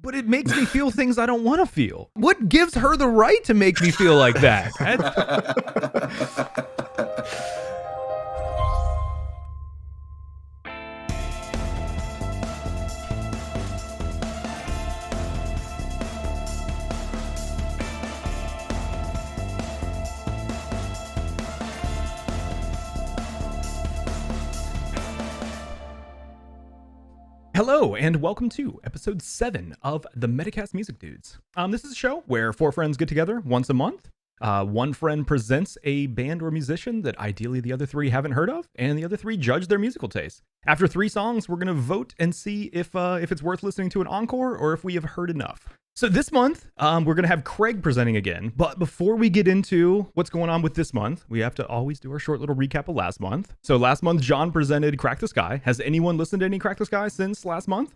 but it makes me feel things I don't want to feel. What gives her the right to make me feel like that? Hello, and welcome to episode 7 of the Metacast Music Dudes. This is a show where 4 friends get together once a month. One friend presents a band or musician that ideally the other 3 haven't heard of, and the other 3 judge their musical taste. After 3 songs, we're going to vote and see if it's worth listening to an encore or if we have heard enough. So this month, we're going to have Craig presenting again. But before we get into what's going on with this month, we have to always do our short little recap of last month. So last month, John presented Crack the Sky. Has anyone listened to any Crack the Sky since last month?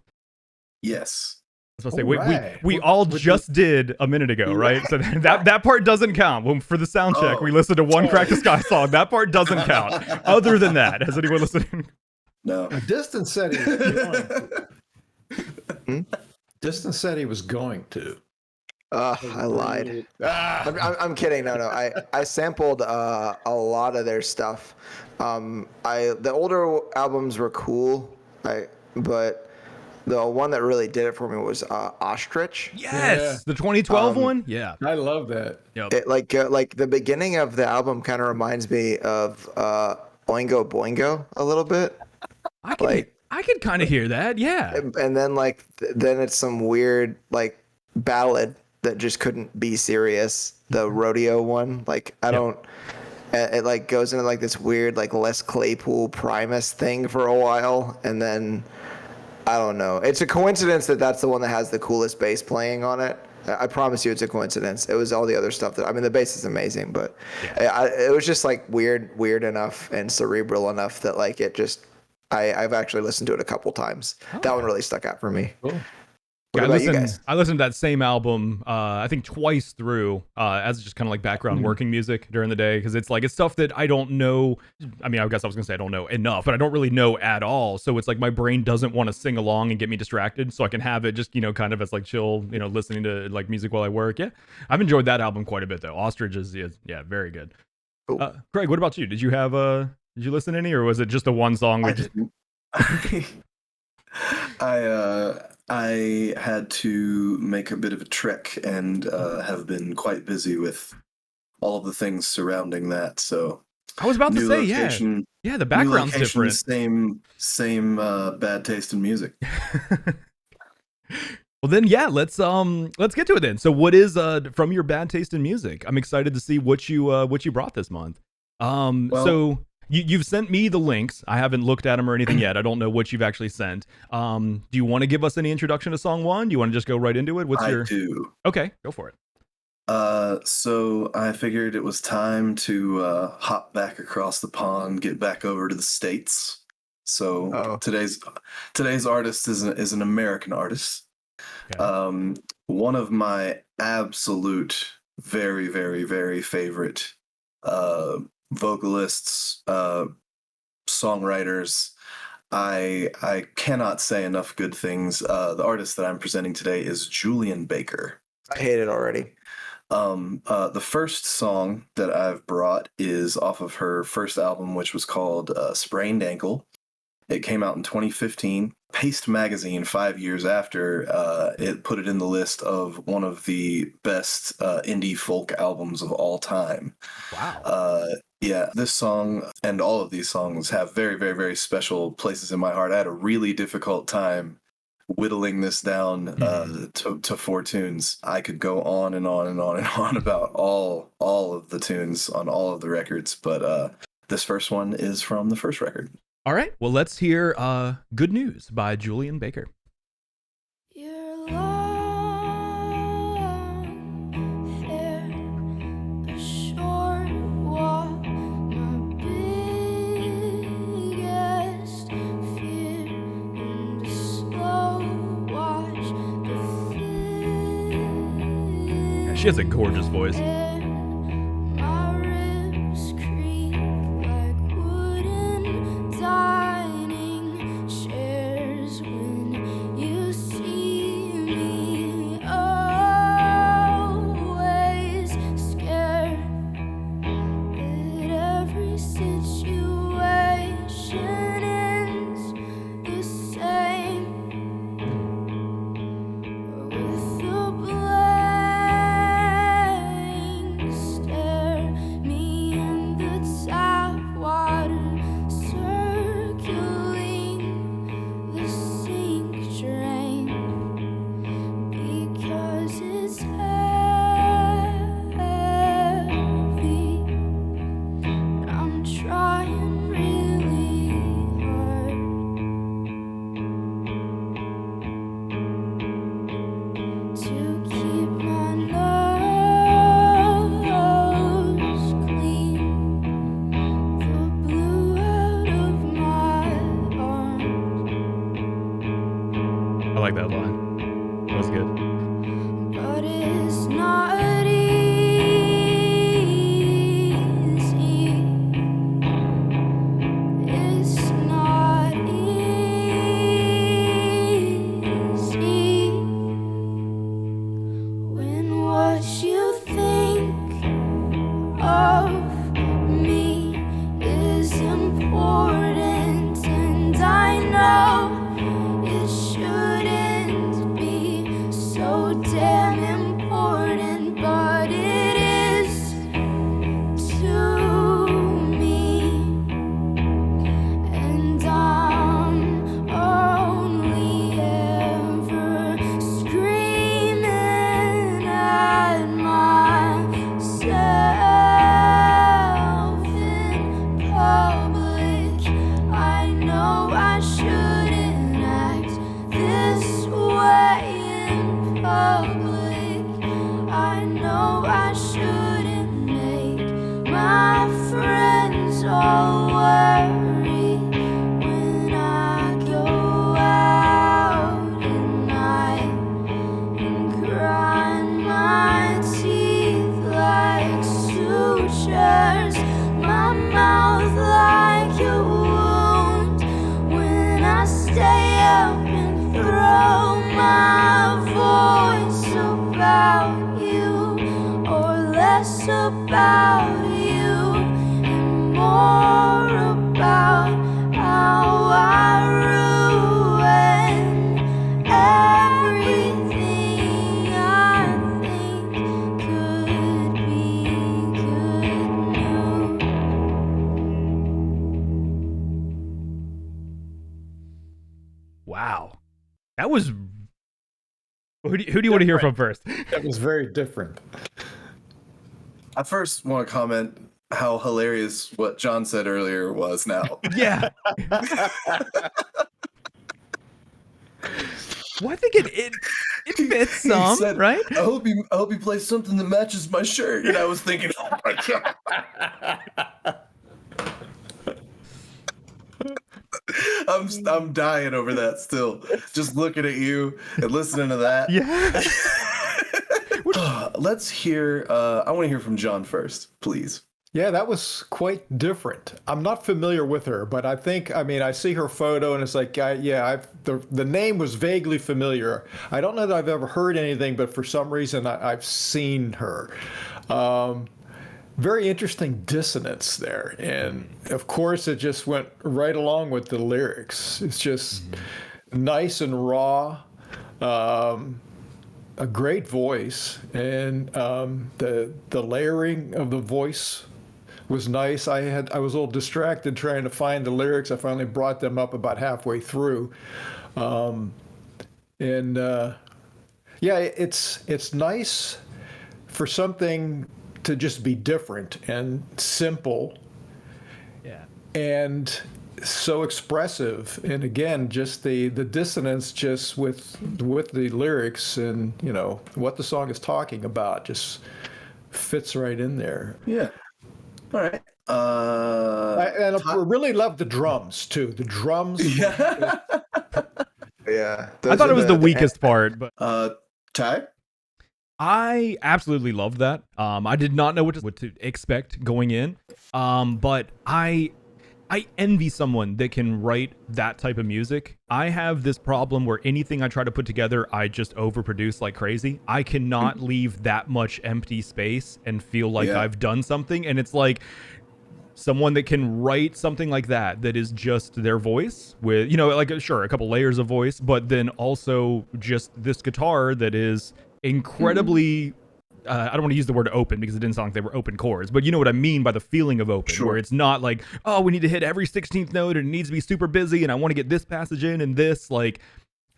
Yes. I was going to say, we all just did a minute ago, right? So that part doesn't count. Well, for the sound check, we listened to one Crack the Sky song. That part doesn't count. Other than that, has anyone listened? No. Distance said he was going to. Distance said he was going to. I lied. I'm kidding. No. I sampled a lot of their stuff. The older albums were cool, but the one that really did it for me was Ostrich. Yes, the 2012 one. Yeah, I love that. Yep. It, like the beginning of the album kind of reminds me of Oingo Boingo a little bit. I could kind of hear that, yeah. And then then it's some weird ballad that just couldn't be serious. The rodeo one, it goes into this weird Les Claypool Primus thing for a while, and then I don't know. It's a coincidence that that's the one that has the coolest bass playing on it. I promise you, it's a coincidence. It was all the other stuff the bass is amazing, but it was just weird enough and cerebral enough that it just. I've actually listened to it a couple times. Oh. That one really stuck out for me. Cool. What about you guys? I listened to that same album, I think twice through, as just kind of background working music during the day, because it's stuff that I don't know. I mean, I guess I was gonna say I don't know enough, but I don't really know at all. So it's my brain doesn't want to sing along and get me distracted, so I can have it just kind of as chill, listening to music while I work. Yeah, I've enjoyed that album quite a bit though. Ostrich is very good. Cool. Craig, what about you? Did you have Did you listen to any, or was it just the one song? I had to make a bit of a trek and have been quite busy with all of the things surrounding that. So I was about to say, location, yeah, the background's different. Same bad taste in music. Well then, yeah, let's get to it then. So what is from your bad taste in music? I'm excited to see what you brought this month. So. You've sent me the links. I haven't looked at them or anything yet. I don't know what you've actually sent. Do you want to give us any introduction to song 1? Do you want to just go right into it? I do. Okay, go for it. So I figured it was time to hop back across the pond, get back over to the States. So today's artist is an American artist. Okay. One of my absolute very, very, very favorite vocalists, songwriters. I cannot say enough good things. The artist that I'm presenting today is Julien Baker. I hate it already. The first song that I've brought is off of her first album, which was called Sprained Ankle. It came out in 2015. Paste Magazine, 5 years after, it put it in the list of one of the best indie folk albums of all time. Wow. Yeah, this song and all of these songs have very, very, very special places in my heart. I had a really difficult time whittling this down to 4 tunes. I could go on and on and on and on about all of the tunes on all of the records, but this first one is from the first record. All right, well, let's hear Good News by Julien Baker. Your long hair, a short walk, my biggest fear, and a slow watch, the Yeah, she has a gorgeous voice. my ribs creak like wooden dining chairs when you see me but it's not easy. It's not easy when what you think of me is important, and I know it shouldn't be so damn important, but it is to me, and I'm only ever screaming at myself in public. I know I shouldn't act this way in public. I know I shouldn't make my friends all worry when I go out at night and grind my teeth like sutures, my mouth like a wound when I stay up and throw my voice about you, or less about you and more about how I ruin everything I think could be good news. Wow. That was. Who do you want to hear from first? That was very different. I first want to comment how hilarious what John said earlier was now. Yeah. Well, I think it fits He some, said, right? I hope you play something that matches my shirt. And I was thinking, oh my god. I'm dying over that still. Just looking at you and listening to that. Yeah. Let's hear I want to hear from John first, please. Yeah, that was quite different. I'm not familiar with her, but I see her photo and it's like, the name was vaguely familiar. I don't know that I've ever heard anything, but for some reason I've seen her. Very interesting dissonance there. And of course, it just went right along with the lyrics. It's just nice and raw. A great voice, and the layering of the voice was nice. I was a little distracted trying to find the lyrics. I finally brought them up about halfway through, it's nice for something to just be different and simple. Yeah. And so expressive, and again, just the dissonance just with the lyrics and what the song is talking about just fits right in there. Yeah. All right. I really love the drums too. The drums. Yeah. Yeah. I thought it was the weakest part, but Ty? I absolutely loved that. I did not know what to expect going in. But I envy someone that can write that type of music. I have this problem where anything I try to put together, I just overproduce like crazy. I cannot leave that much empty space and feel like I've done something. And it's like someone that can write something like that is just their voice with, sure, a couple layers of voice, but then also just this guitar that is incredibly I don't want to use the word open because it didn't sound like they were open chords, but you know what I mean by the feeling of open, where it's not like, oh, we need to hit every 16th note and it needs to be super busy and I want to get this passage in and this, like,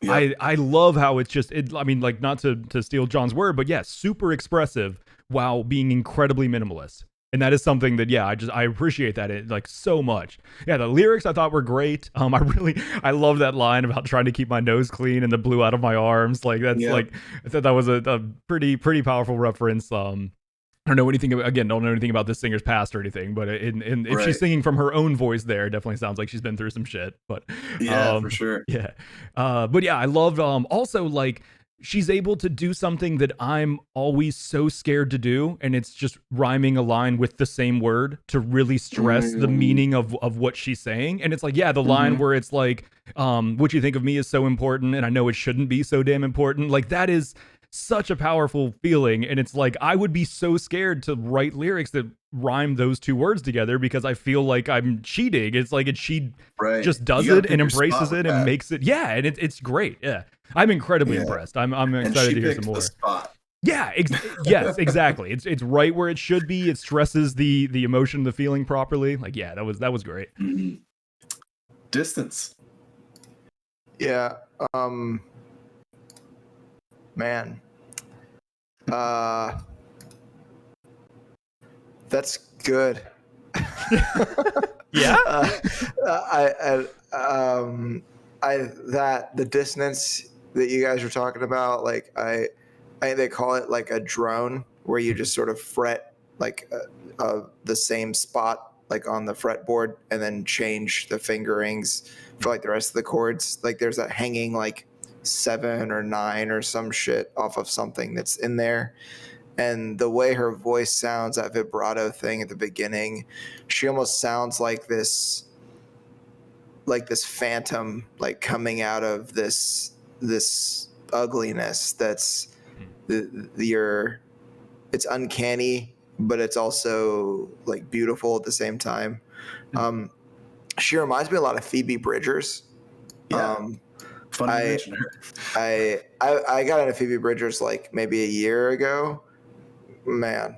I love how it's just, not to steal John's word, but yeah, super expressive while being incredibly minimalist. And that is something that, I appreciate that so much. Yeah, the lyrics I thought were great. I love that line about trying to keep my nose clean and the blue out of my arms. Like that's I thought that was a pretty powerful reference. I don't know anything about this singer's past or anything, but if she's singing from her own voice there, it definitely sounds like she's been through some shit. But for sure. Yeah. But yeah, I loved also like she's able to do something that I'm always so scared to do, and it's just rhyming a line with the same word to really stress the meaning of what she's saying. And it's like, yeah, the line where it's like, what you think of me is so important, and I know it shouldn't be so damn important. Like, that is such a powerful feeling. And it's like, I would be so scared to write lyrics that rhyme those two words together because I feel like I'm cheating. It's like, she just does it and embraces it and makes it. Yeah. And it's great. Yeah. I'm incredibly impressed. I'm excited to hear some more. Yeah. Yes, exactly. It's right where it should be. It stresses the emotion, the feeling properly. Like, yeah, that was great. Distance. Yeah. Man. That's good. Yeah. The dissonance that you guys were talking about, like I think they call it like a drone, where you just sort of fret like the same spot like on the fretboard and then change the fingerings for like the rest of the chords. Like there's a hanging like 7 or 9 or some shit off of something that's in there. And the way her voice sounds, that vibrato thing at the beginning, she almost sounds like this phantom, like coming out of this ugliness that's it's uncanny, but it's also like beautiful at the same time. She reminds me a lot of Phoebe Bridgers. Funny to mention her. I got into Phoebe Bridgers like maybe a year ago. Man,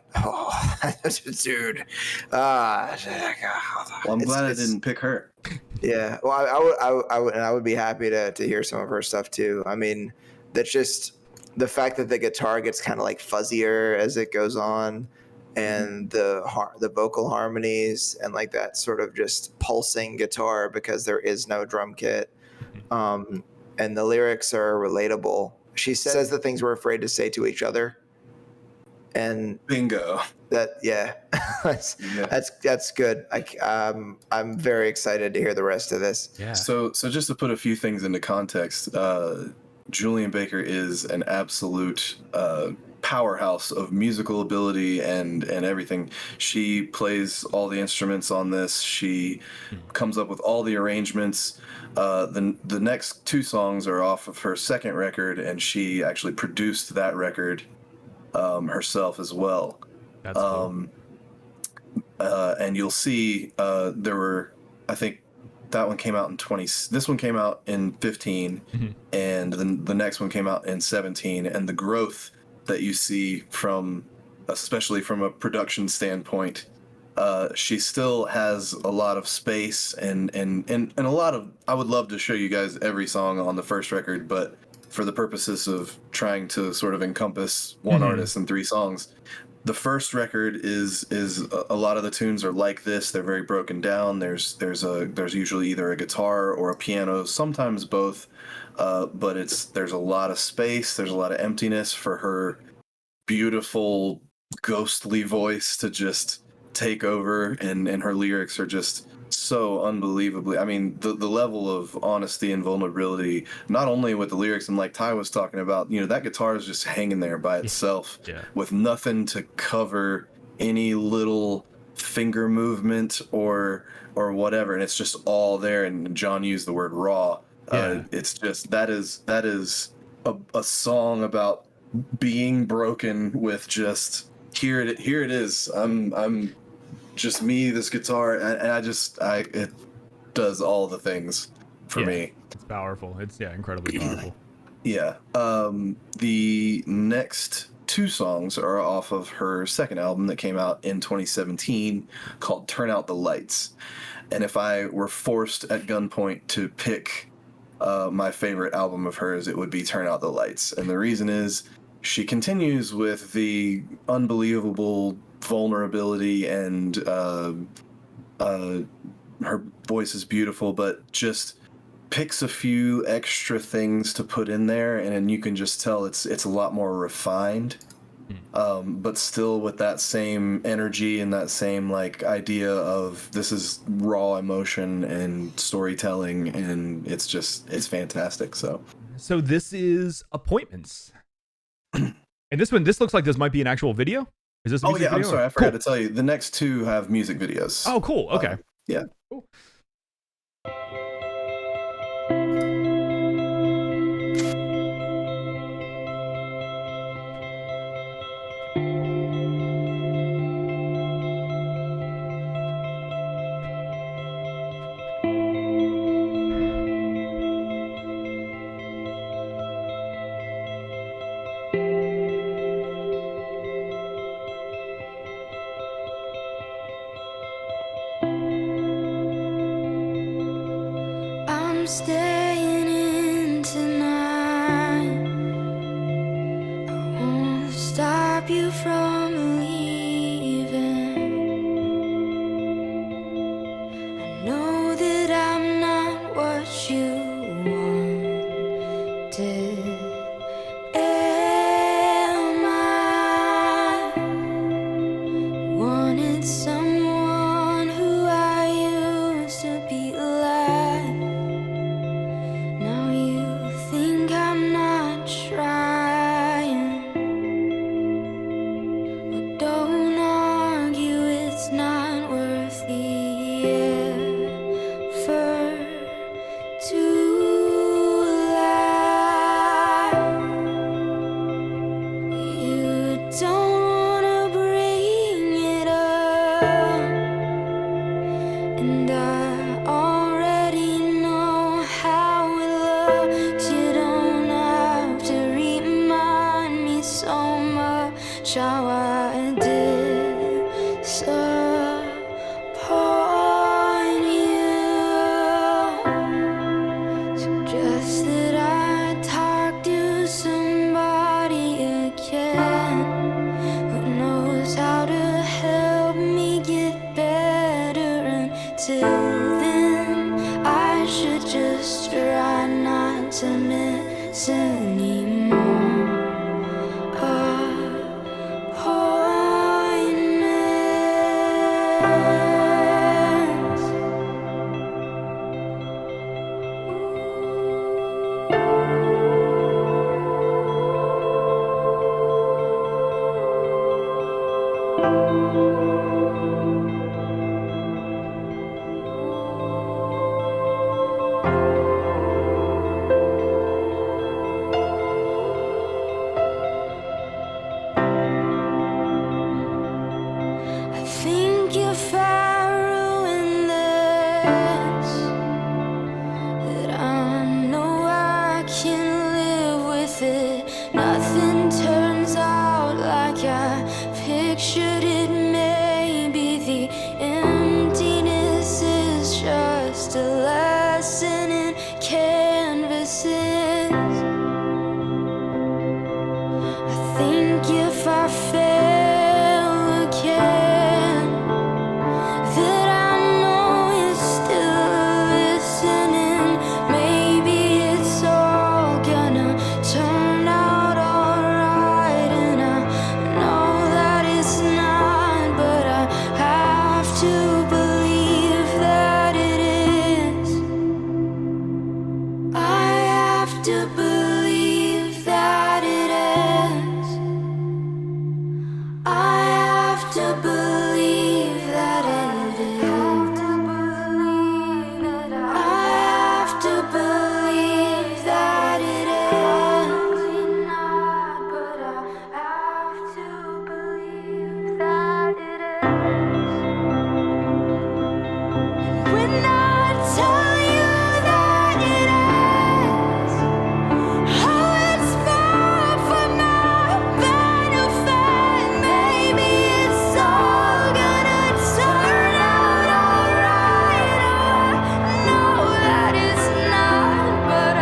dude. Well, I'm glad I didn't pick her. Yeah, well, I would be happy to hear some of her stuff too. I mean, that's just the fact that the guitar gets kind of like fuzzier as it goes on, and the vocal harmonies and like that sort of just pulsing guitar because there is no drum kit, and the lyrics are relatable. She says the things we're afraid to say to each other. And bingo. That's good. I'm very excited to hear the rest of this. Yeah. So just to put a few things into context, Julien Baker is an absolute powerhouse of musical ability and everything. She plays all the instruments on this. She comes up with all the arrangements. The next 2 songs are off of her second record, and she actually produced that record herself as well. That's cool. And you'll see there were, I think that one came out in this one came out in 15, and then the next one came out in 17, and the growth that you see from, especially from a production standpoint, she still has a lot of space and a lot of, I would love to show you guys every song on the first record, but for the purposes of trying to sort of encompass one artist in 3 songs, the first record is a lot of the tunes are like this. They're very broken down. There's usually either a guitar or a piano, sometimes both, but there's a lot of space. There's a lot of emptiness for her beautiful ghostly voice to just take over, and her lyrics are just so unbelievably, I mean, the level of honesty and vulnerability, not only with the lyrics, and like Ty was talking about, that guitar is just hanging there by itself with nothing to cover any little finger movement or whatever, and it's just all there. And John used the word raw. It's just that is a song about being broken with just here it is. I'm just me, this guitar, and it does all the things for me. It's powerful. It's incredibly powerful. Yeah. The next 2 songs are off of her second album that came out in 2017 called Turn Out the Lights. And if I were forced at gunpoint to pick my favorite album of hers, it would be Turn Out the Lights. And the reason is she continues with the unbelievable vulnerability, and her voice is beautiful, but just picks a few extra things to put in there, and you can just tell it's a lot more refined, but still with that same energy and that same like idea of this is raw emotion and storytelling, and it's fantastic. So So this is Appointments. And this looks like this might be an actual video. Is this a music video? I'm sorry, I forgot to tell you. The next two have music videos. Oh, cool. Okay. Yeah. Cool. I'm staying in tonight. I won't stop you from leaving. I know that I'm not what you wanted. Am I wanted someone who I used to be like? Now you think I'm not trying. But don't argue, it's not worth the effort to lie. You don't wanna bring it up, and I already know how it looks. You don't have to remind me so much how I disappoint you. Suggest that I talk to somebody again who knows how to help me get better. Until then, I should just try not to miss any more appointments. I think if I ruin this, that I know I can live with it. Nothing turns out like I pictured it. Maybe the emptiness is just a lesson in canvases. I think if I fail again, that I know it's still listening. Maybe it's all gonna turn out alright, and I know that it's not, but I have to believe that it is. I have to believe that it is. I have to believe that it is. I have to believe that it is. But I have to believe that it is. When I tell you that it is, oh, it's far from my benefit. Maybe it's all gonna turn out alright. I know that it's not, but I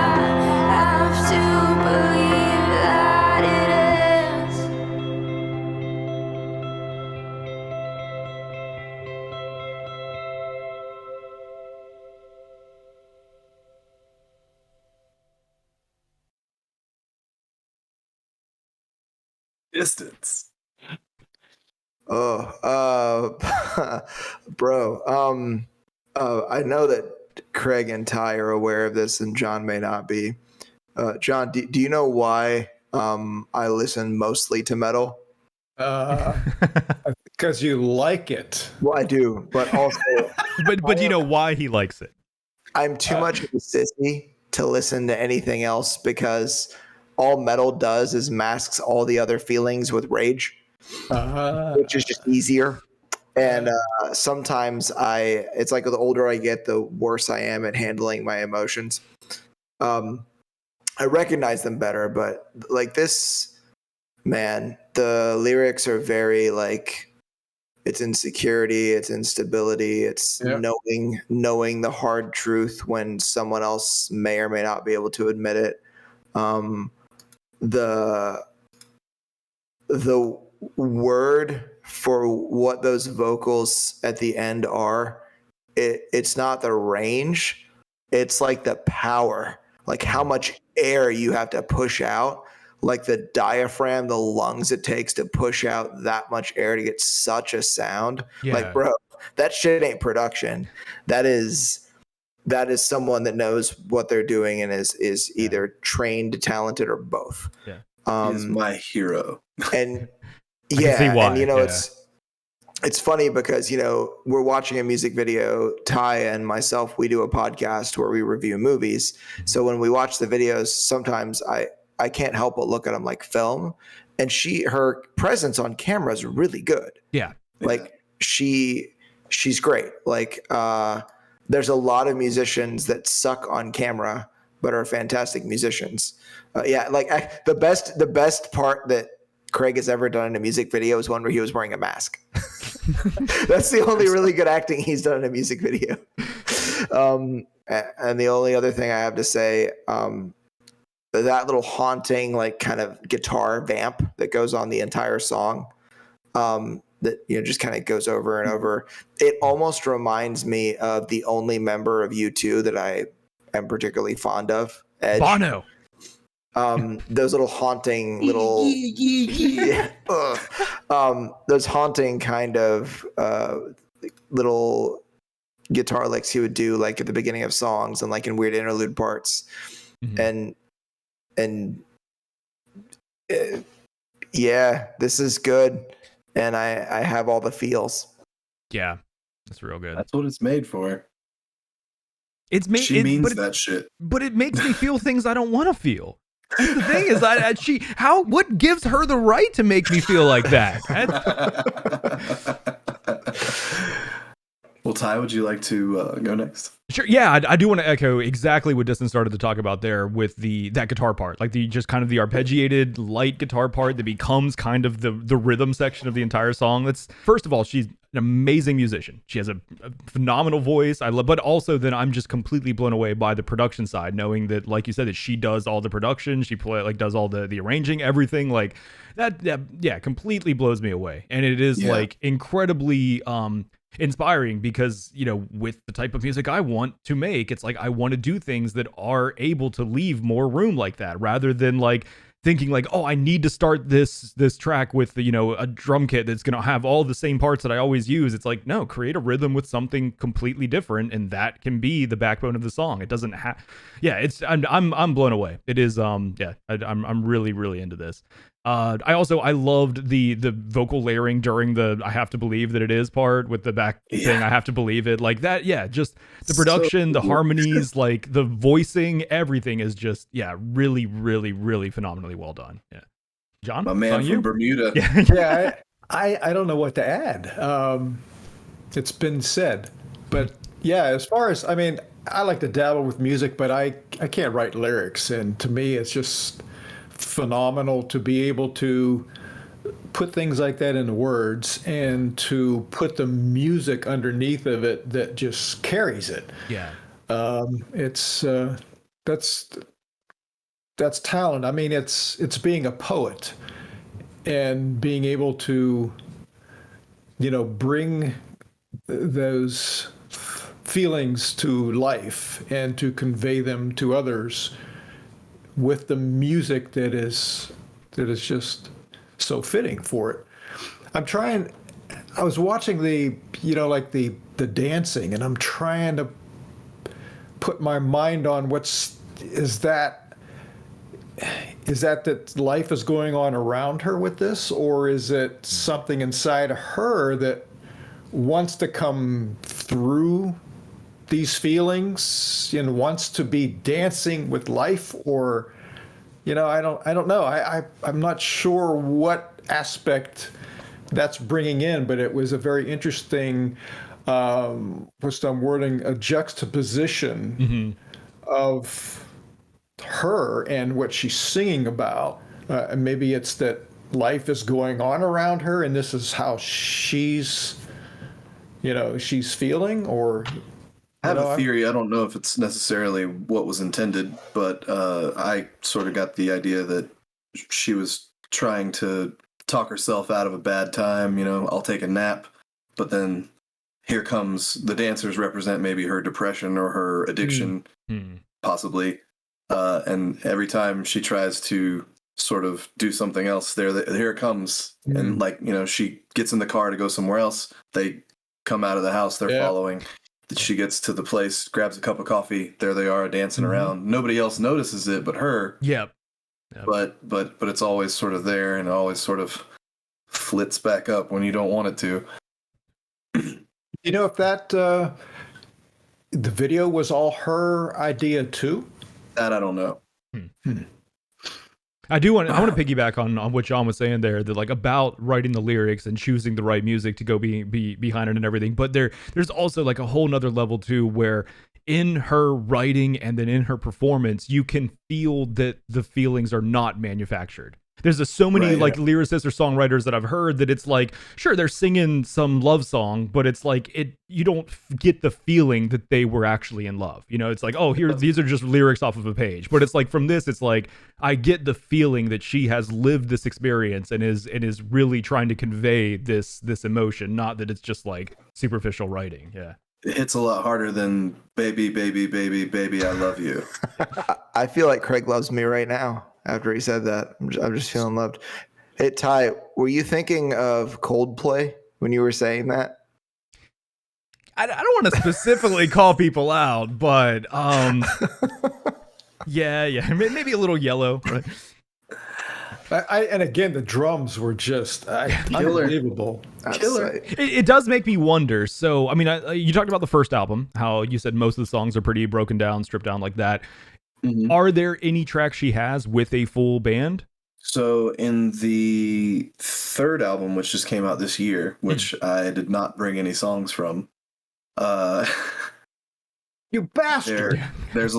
have to believe that it is. Distance. Bro, I know that Craig and Ty are aware of this, and John may not be. John, do you know why I listen mostly to metal? Because you like it. Well, I do, but also but you know why he likes it. I'm too much of a sissy to listen to anything else because all metal does is masks all the other feelings with rage, which is just easier. And sometimes it's like the older I get, the worse I am at handling my emotions. I recognize them better, but like this, man, the lyrics are very like, it's insecurity, it's instability, it's knowing the hard truth when someone else may or may not be able to admit it. The word for what those vocals at the end are, it's not the range, it's like the power, like how much air you have to push out, like the diaphragm, the lungs it takes to push out that much air to get such a sound. Yeah. Like, bro, that shit ain't production. That is someone that knows what they're doing and is either trained, talented, or both. Yeah. He is my hero. And see why, and it's funny because we're watching a music video. Ty and myself, we do a podcast where we review movies. So when we watch the videos, sometimes I can't help but look at them like film. And her presence on camera is really good. Yeah. Like she's great. Like there's a lot of musicians that suck on camera but are fantastic musicians. The best part that Craig has ever done in a music video is one where he was wearing a mask. That's the only really good acting he's done in a music video. And the only other thing I have to say, that little haunting, like kind of guitar vamp that goes on the entire song, that just kind of goes over and over. It almost reminds me of the only member of U2 that I am particularly fond of, Edge. Bono. Those little haunting little those haunting kind of little guitar licks he would do like at the beginning of songs and like in weird interlude parts. Mm-hmm. And this is good, and I have all the feels. Yeah, that's real good. That's what it's made for. She means that shit. But it makes me feel things I don't want to feel. That's the thing is, what gives her the right to make me feel like that? Well, Ty, would you like to go next? Sure. Yeah, I do want to echo exactly what Dustin started to talk about there with that guitar part, like the arpeggiated light guitar part that becomes kind of the rhythm section of the entire song. That's, first of all, she's an amazing musician. She has a phenomenal voice. But also then I'm just completely blown away by the production side, knowing that, like you said, that she does all the production, she does all the arranging, everything like that. Yeah, completely blows me away, and it is like incredibly inspiring because with the type of music I want to make, it's like I want to do things that are able to leave more room like that, rather than like thinking like, oh, I need to start this track with a drum kit that's gonna have all the same parts that I always use. It's like, no, create a rhythm with something completely different, and that can be the backbone of the song. It doesn't have I'm blown away. It is I'm really, really into this. I loved the vocal layering during the I have to believe that it is part with the back thing. I have to believe it like that. Yeah. Just the production, the harmonies, like the voicing, everything is just, really, really, really phenomenally well done. Yeah. John, my man from Bermuda. Yeah. I don't know what to add. It's been said, but as far as, I like to dabble with music, but I can't write lyrics. And to me, it's just phenomenal to be able to put things like that into words and to put the music underneath of it that just carries it. Yeah. It's that's talent. It's being a poet and being able to bring those feelings to life and to convey them to others with the music that is just so fitting for it. I was watching the dancing, and I'm trying to put my mind on is that is that life is going on around her with this, or is it something inside of her that wants to come through these feelings and wants to be dancing with life? Or, I don't know. I'm not sure what aspect that's bringing in, but it was a very interesting, what's the wording, a juxtaposition of her and what she's singing about. And maybe it's that life is going on around her and this is how she's feeling. Or I have a theory. I don't know if it's necessarily what was intended, but I sort of got the idea that she was trying to talk herself out of a bad time. I'll take a nap, but then here comes the dancers represent maybe her depression or her addiction, possibly. And every time she tries to sort of do something else, here it comes. And she gets in the car to go somewhere else. They come out of the house. They're following. She gets to the place, grabs a cup of coffee. There they are dancing around. Nobody else notices it but her. Yep. But it's always sort of there, and it always sort of flits back up when you don't want it to. If that the video was all her idea too? That I don't know. I want to piggyback on what John was saying there, that like about writing the lyrics and choosing the right music to go be behind it and everything. But there's also like a whole nother level too, where in her writing and then in her performance, you can feel that the feelings are not manufactured. There's so many lyricists or songwriters that I've heard that it's like, sure, they're singing some love song, but it's like you don't get the feeling that they were actually in love. It's like, oh, these are just lyrics off of a page. But it's like from this, it's like I get the feeling that she has lived this experience and is really trying to convey this emotion, not that it's just like superficial writing. Yeah. It hits a lot harder than baby, baby, baby, baby, I love you. I feel like Craig loves me right now. After he said that, I'm just feeling loved. Hey, Ty, were you thinking of Coldplay when you were saying that? I don't want to specifically call people out, but yeah, maybe a little yellow. Right? And again, the drums were just unbelievable. Killer. It does make me wonder. So, I mean, you talked about the first album, how you said most of the songs are pretty broken down, stripped down like that. Mm-hmm. Are there any tracks she has with a full band? So in the third album, which just came out this year, which I did not bring any songs from, you bastard! There's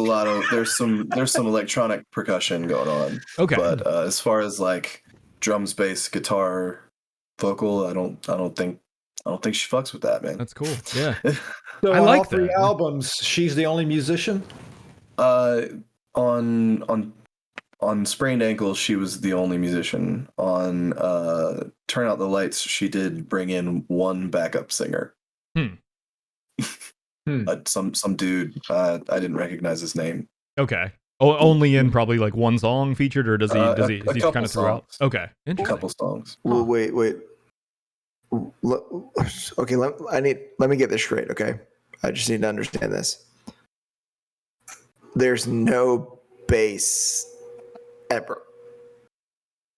some electronic percussion going on. Okay, but as far as like drums, bass, guitar, vocal, I don't think she fucks with that, man. That's cool. Yeah, so I like all three albums. She's the only musician. On Sprained Ankle, she was the only musician. On Turn Out the Lights, she did bring in one backup singer. Some dude. I didn't recognize his name. Okay. Oh, only in probably like one song featured, or does he kind of throw out? Okay, a couple songs. Well, wait. Okay, let me get this straight. Okay, I just need to understand this. There's no bass ever.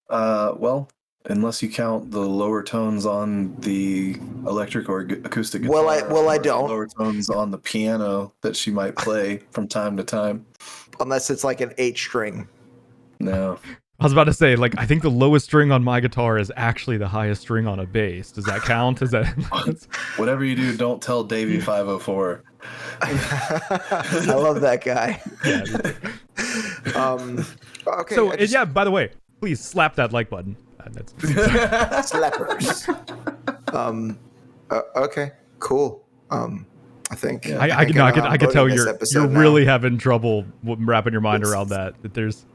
Well, unless you count the lower tones on the electric or acoustic guitar. Well, I don't. Lower tones on the piano that she might play from time to time. Unless it's like an 8-string. No. I was about to say, like, I think the lowest string on my guitar is actually the highest string on a bass. Does that count? Is that whatever you do? Don't tell Davey 504. I love that guy. Yeah. Okay. So yeah, by the way, please slap that like button. That's slappers. Okay. Cool. I think I can tell you're really having trouble wrapping your mind around that there's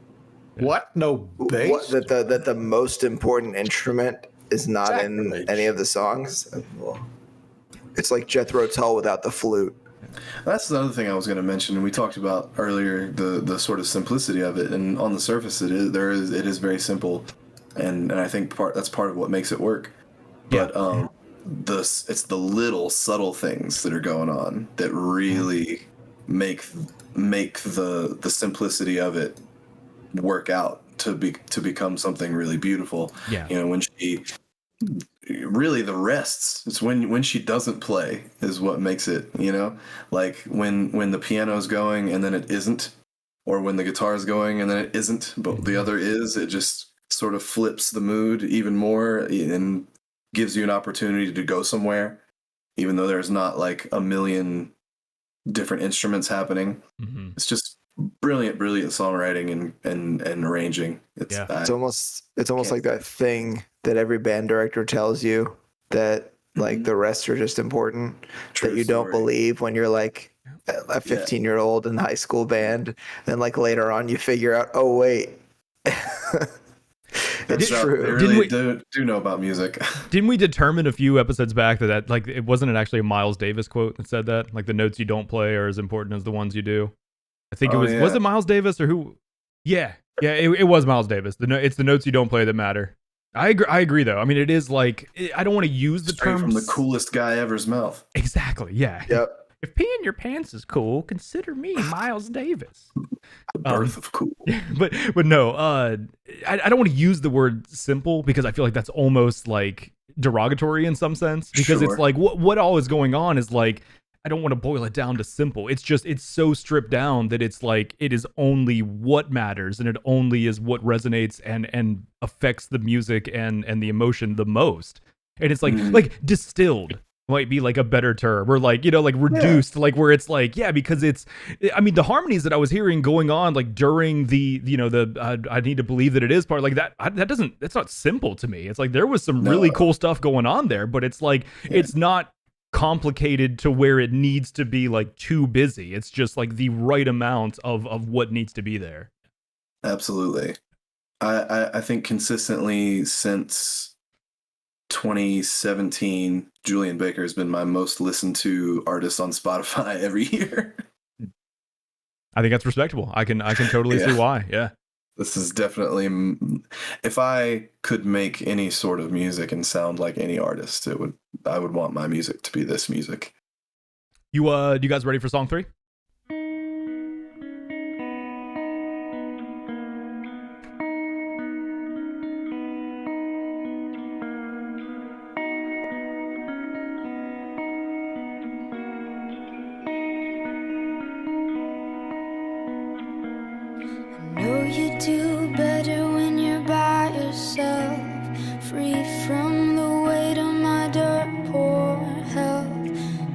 what? No bass? That the most important instrument is not in any of the songs. It's like Jethro Tull without the flute. That's the other thing I was going to mention. We talked about earlier the sort of simplicity of it, and on the surface, it is very simple, and I think that's part of what makes it work. But it's the little subtle things that are going on that really make the simplicity of it work out to become something really beautiful. Yeah. When she really the rests, it's when she doesn't play is what makes it, like when the piano's going and then it isn't, or when the guitar is going and then it isn't, but the other is, it just sort of flips the mood even more and gives you an opportunity to go somewhere, even though there's not like a million different instruments happening. Mm-hmm. It's just brilliant songwriting and arranging. It's almost like that thing that every band director tells you that like the rest are just important. True that you story. don't believe when you're like a 15-year-old in high school band, and like later on you figure out, oh wait. It's true. They really do know about music. Didn't we determine a few episodes back that like it wasn't actually a Miles Davis quote that said that, like the notes you don't play are as important as the ones you do? I think it was. Was it Miles Davis or who? Yeah, it was Miles Davis. It's the notes you don't play that matter. I agree though. I mean, it is like, I don't want to use the term from the coolest guy ever's mouth. Exactly. Yeah. Yep. If peeing your pants is cool, consider me Miles Davis. The birth of cool. But no, I don't want to use the word simple because I feel like that's almost like derogatory in some sense, because it's like what all is going on is like, I don't want to boil it down to simple. It's just, it's so stripped down that it's like, it is only what matters, and it only is what resonates and affects the music and the emotion the most. And it's like distilled might be like a better term, or like, like reduced, like where it's like, because I mean, the harmonies that I was hearing going on like during the I need to believe that it is part, like that's not simple to me. It's like there was some really cool stuff going on there, but it's like it's not complicated to where it needs to be like too busy. It's just like the right amount of what needs to be there. Absolutely. I think consistently since 2017, Julien Baker has been my most listened to artist on Spotify every year. I think that's respectable. I can totally see why. Yeah. This is definitely, if I could make any sort of music and sound like any artist, I would want my music to be this music. You guys ready for song 3? You do better when you're by yourself, free from the weight of my dirt poor health.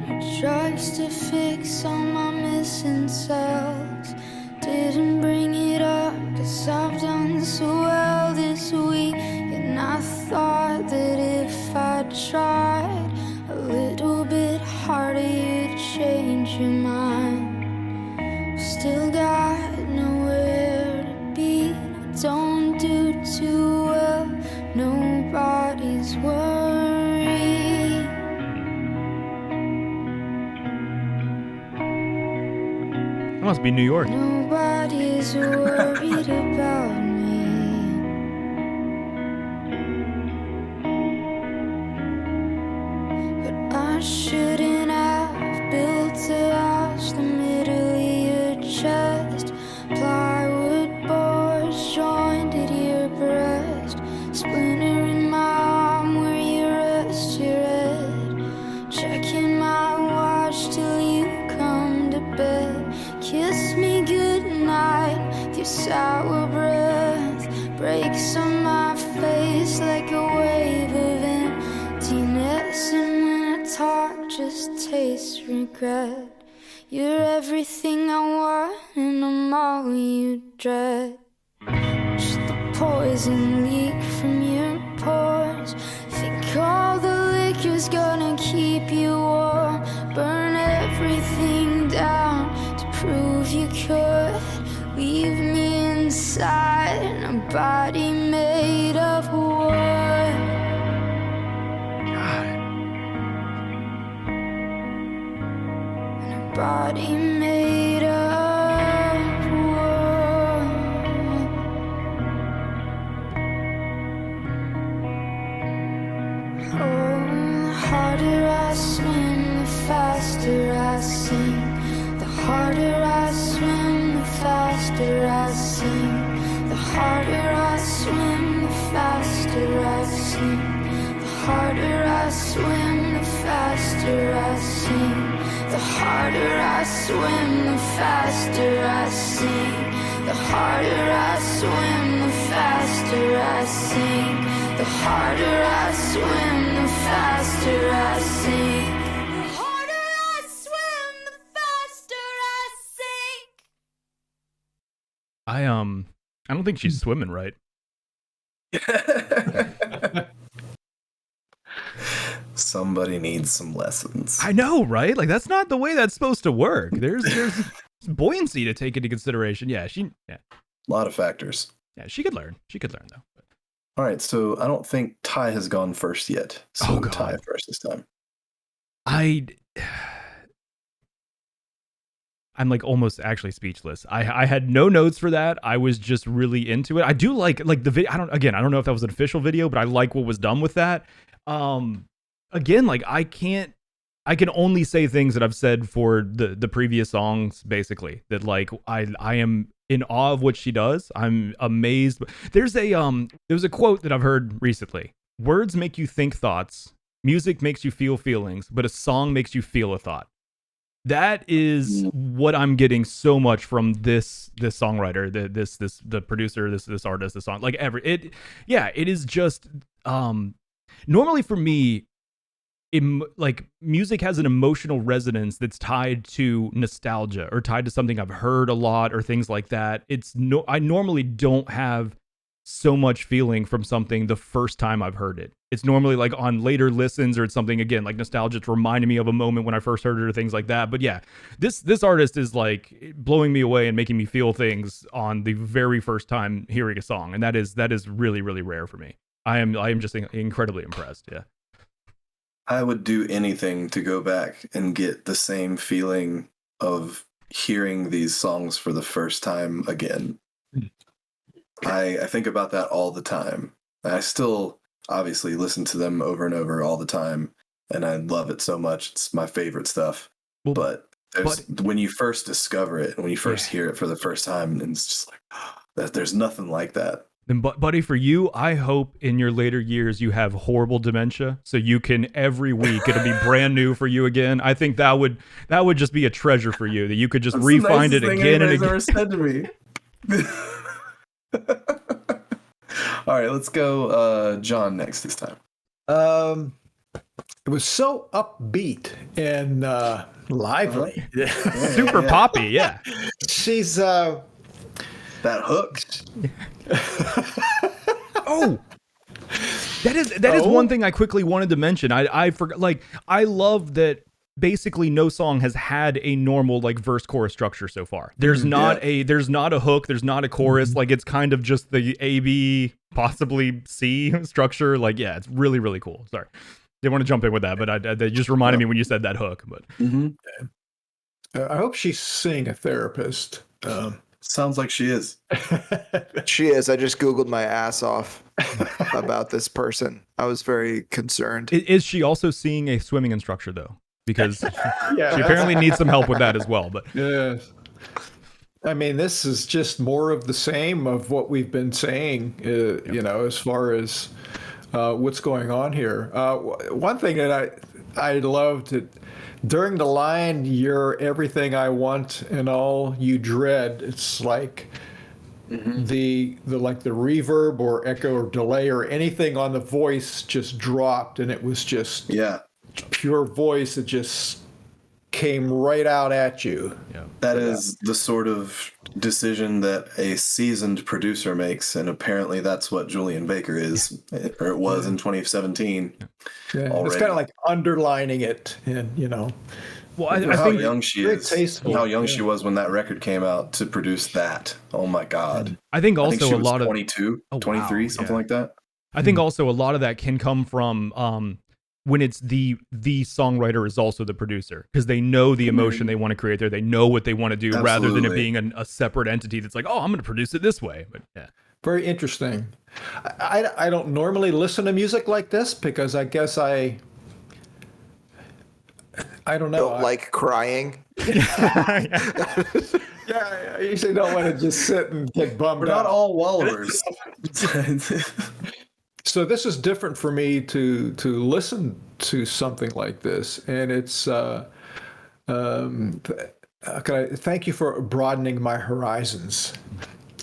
No drugs to fix all my missing cells. Didn't bring it up 'cause I've done so well this week, and I thought that if I tried a little bit harder you'd change your mind. Still got nowhere to be, don't do too well, nobody's worried. That must be New York. Nobody's worried about me. But I shouldn't have built a house the middle of your chest. Plywood boards joined at your breast. Splinter in my arm where you rest your head. Checking my watch till you come to bed. Kiss me goodnight with your sour breath. Breaks on my face like a wave of emptiness. And when I talk, just taste regret. You're everything I want and I'm all you dread. Just the poison leak from your pores. Think all the liquor's gonna keep you warm. Burn everything down to prove you could. Leave me inside in a body made of wood. Body made of wood. Oh, the harder I swim, the faster I sink. The harder I swim, the faster I sink. harder I swim, the faster I sink. The harder I swim, the faster I sink. The harder I swim, the faster I sink. The harder I swim, the faster I sink. The harder I swim, the faster I sink. The harder I swim, the faster I sink. I don't think she's swimming right. Somebody needs some lessons. I know, right? Like that's not the way that's supposed to work. There's buoyancy to take into consideration. Yeah. A lot of factors. Yeah, she could learn. She could learn though. All right, so I don't think Ty has gone first yet. So God. Ty first this time. I'm like almost actually speechless. I had no notes for that. I was just really into it. I do like the video. I don't know if that was an official video, but I like what was done with that. Again, like I can only say things that I've said for the previous songs, basically. That like I am in awe of what she does. I'm amazed. There's a quote that I've heard recently. Words make you think thoughts. Music makes you feel feelings, but a song makes you feel a thought. That is what I'm getting so much from this songwriter, the producer, this artist, the song, like it is just normally for me, like music has an emotional resonance that's tied to nostalgia or tied to something I've heard a lot or things like that. I normally don't have so much feeling from something the first time I've heard it. It's normally like on later listens or it's something again like nostalgia. It's reminding me of a moment when I first heard it or things like that. But yeah, this artist is like blowing me away and making me feel things on the very first time hearing a song, and that is really, really rare for me. I am just incredibly impressed. Yeah. I would do anything to go back and get the same feeling of hearing these songs for the first time again. I think about that all the time. I still obviously listen to them over and over all the time, and I love it so much. It's my favorite stuff. Well, but when you first discover it, when you first hear it for the first time, and it's just like, there's nothing like that. Then, buddy, for you, I hope in your later years you have horrible dementia, so you can every week it'll be brand new for you again. I think that would just be a treasure for you, that you could just re-find it again and again. Ever said to me. All right, let's go John next this time. It was so upbeat and lively. Super poppy, yeah. She's that hook. Oh, that is one thing I quickly wanted to mention. I forgot. Like, I love that. Basically, no song has had a normal like verse chorus structure so far. There's not a hook. There's not a chorus. Like it's kind of just the A B possibly C structure. Like yeah, it's really really cool. Sorry, didn't want to jump in with that, but they just reminded me when you said that hook. But I hope she's seeing a therapist. Sounds like she is. She is. I just Googled my ass off about this person. I was very concerned. Is she also seeing a swimming instructor though? Because she apparently needs some help with that as well. But yes, I mean, this is just more of the same of what we've been saying. You know, as far as what's going on here. One thing that I loved it during the line, "You're everything I want and all you dread." It's like the reverb or echo or delay or anything on the voice just dropped, and it was just pure voice that just came right out at you. Yeah. That is the sort of decision that a seasoned producer makes, and apparently that's what Julien Baker is, or it was in 2017. Yeah. It's kind of like underlining it, and you know. Well, I how think young she is, how young she was when that record came out to produce that. Oh my God. I think also she a lot was of 22, 23, something like that. I think also a lot of that can come from when it's the songwriter is also the producer, because they know the emotion they want to create there. They know what they want to do. Absolutely. Rather than it being a separate entity that's like, oh, I'm going to produce it this way. But yeah. Very interesting. I don't normally listen to music like this because I guess I don't know. Don't like crying. Yeah, Yeah, I usually don't want to just sit and get bummed We're not out. all wallowers. So this is different for me to listen to something like this, and it's thank you for broadening my horizons.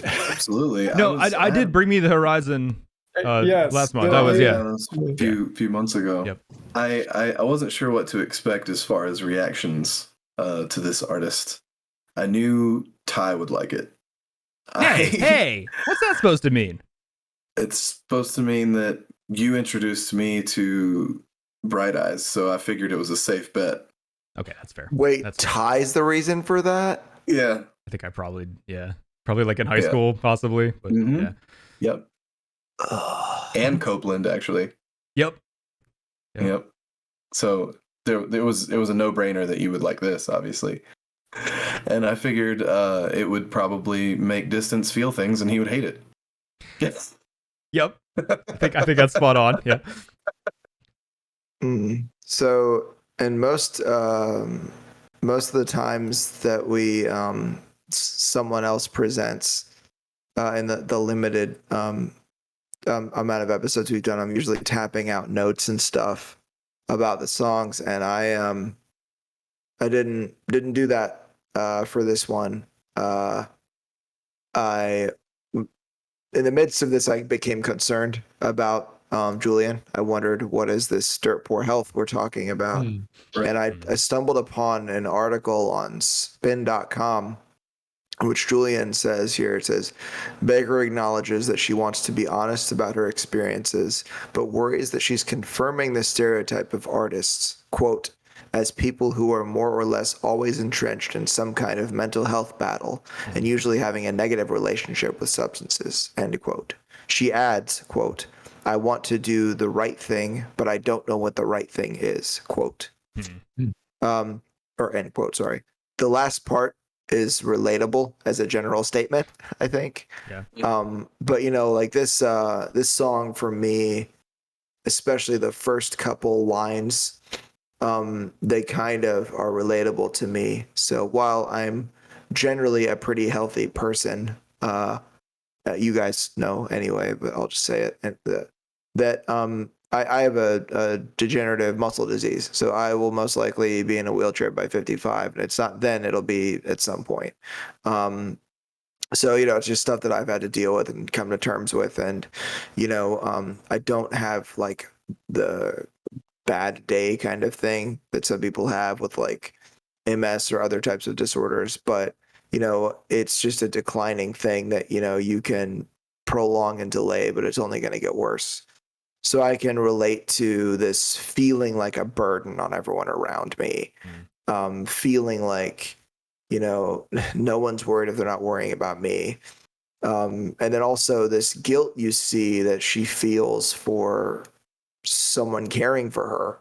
Absolutely. No, I did bring me the Horizon Yes, last month. That was That was a few months ago. Yep. I wasn't sure what to expect as far as reactions to this artist. I knew Ty would like it. Hey, what's that supposed to mean? It's supposed to mean that you introduced me to Bright Eyes, so I figured it was a safe bet. Okay, that's fair. Wait, That's fair. Ty's the reason for that? Yeah. I think I probably like in high school, possibly. But Mhm. yeah. Yep. And Copeland, actually. Yep. Yep. So there was a no-brainer that you would like this, obviously. And I figured it would probably make Distance feel things, and he would hate it. Yes. Yep. I think that's spot on. Yeah. So, and most of the times that we someone else presents in the limited amount of episodes we've done, I'm usually tapping out notes and stuff about the songs, and I didn't do that for this one. In the midst of this, I became concerned about Julien. I wondered, what is this dirt poor health we're talking about? Right. And I stumbled upon an article on spin.com, which Julien says here. It says, Baker acknowledges that she wants to be honest about her experiences, but worries that she's confirming the stereotype of artists, quote, as people who are more or less always entrenched in some kind of mental health battle and usually having a negative relationship with substances, end quote. She adds, quote, I want to do the right thing, but I don't know what the right thing is, quote. Or end quote, sorry. The last part is relatable as a general statement, I think. Yeah. But you know, like this song for me, especially the first couple lines, they kind of are relatable to me. So while I'm generally a pretty healthy person, you guys know anyway, but I'll just say it, that I have a degenerative muscle disease, so I will most likely be in a wheelchair by 55, and it's not then, it'll be at some point. So, you know, it's just stuff that I've had to deal with and come to terms with. And, you know, I don't have like the bad day kind of thing that some people have with like MS or other types of disorders, but you know, it's just a declining thing that, you know, you can prolong and delay, but it's only going to get worse. So I can relate to this feeling like a burden on everyone around me, feeling like, you know, no one's worried if they're not worrying about me. And then also this guilt you see that she feels for someone caring for her.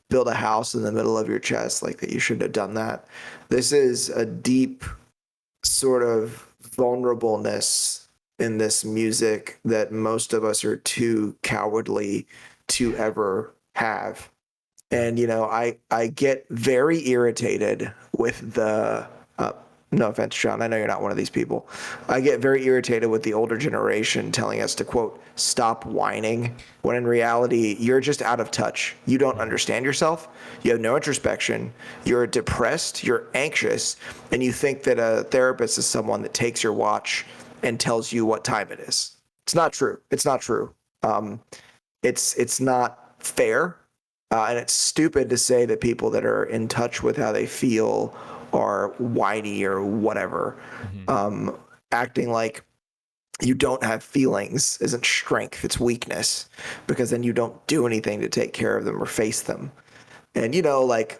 Build a house in the middle of your chest, like that you shouldn't have done that. This is a deep sort of vulnerableness in this music that most of us are too cowardly to ever have. And you know, I get very irritated with the no offense, Sean, I know you're not one of these people. I get very irritated with the older generation telling us to, quote, stop whining, when in reality, you're just out of touch. You don't understand yourself. You have no introspection. You're depressed. You're anxious. And you think that a therapist is someone that takes your watch and tells you what time it is. It's not true. It's not true. It's not fair. And it's stupid to say that people that are in touch with how they feel are whiny or whatever. Acting like you don't have feelings isn't strength, it's weakness, because then you don't do anything to take care of them or face them. And, you know, like,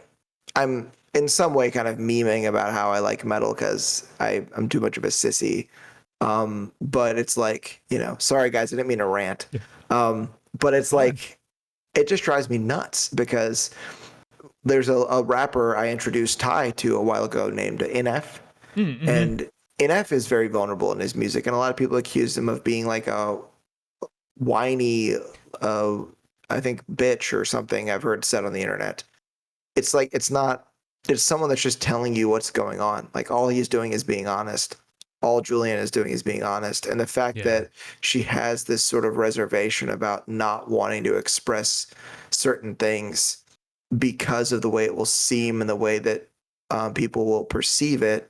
I'm in some way kind of memeing about how I like metal because I'm too much of a sissy. But it's like, you know, sorry guys, I didn't mean to rant. But it's like, it just drives me nuts because there's a rapper I introduced Ty to a while ago named NF. And NF is very vulnerable in his music, and a lot of people accuse him of being like a whiny, I think, bitch or something I've heard said on the internet. It's like, it's not it's someone that's just telling you what's going on. Like all he's doing is being honest. All Julien is doing is being honest. And the fact that she has this sort of reservation about not wanting to express certain things because of the way it will seem and the way that people will perceive it,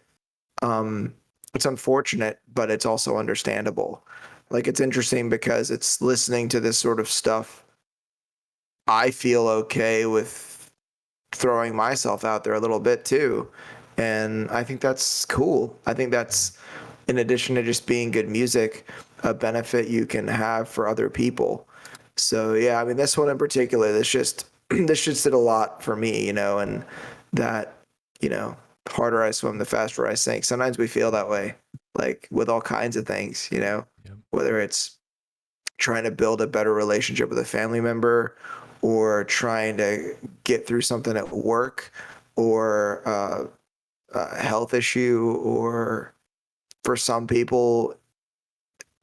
it's unfortunate, but it's also understandable. Like, it's interesting because it's listening to this sort of stuff. I feel okay with throwing myself out there a little bit too. And I think that's cool. I think that's, in addition to just being good music, a benefit you can have for other people. So yeah, I mean, this one in particular, this just did a lot for me, you know, and that, you know, harder I swim, the faster I sink. Sometimes we feel that way, like with all kinds of things, you know, whether it's trying to build a better relationship with a family member or trying to get through something at work or a health issue, or for some people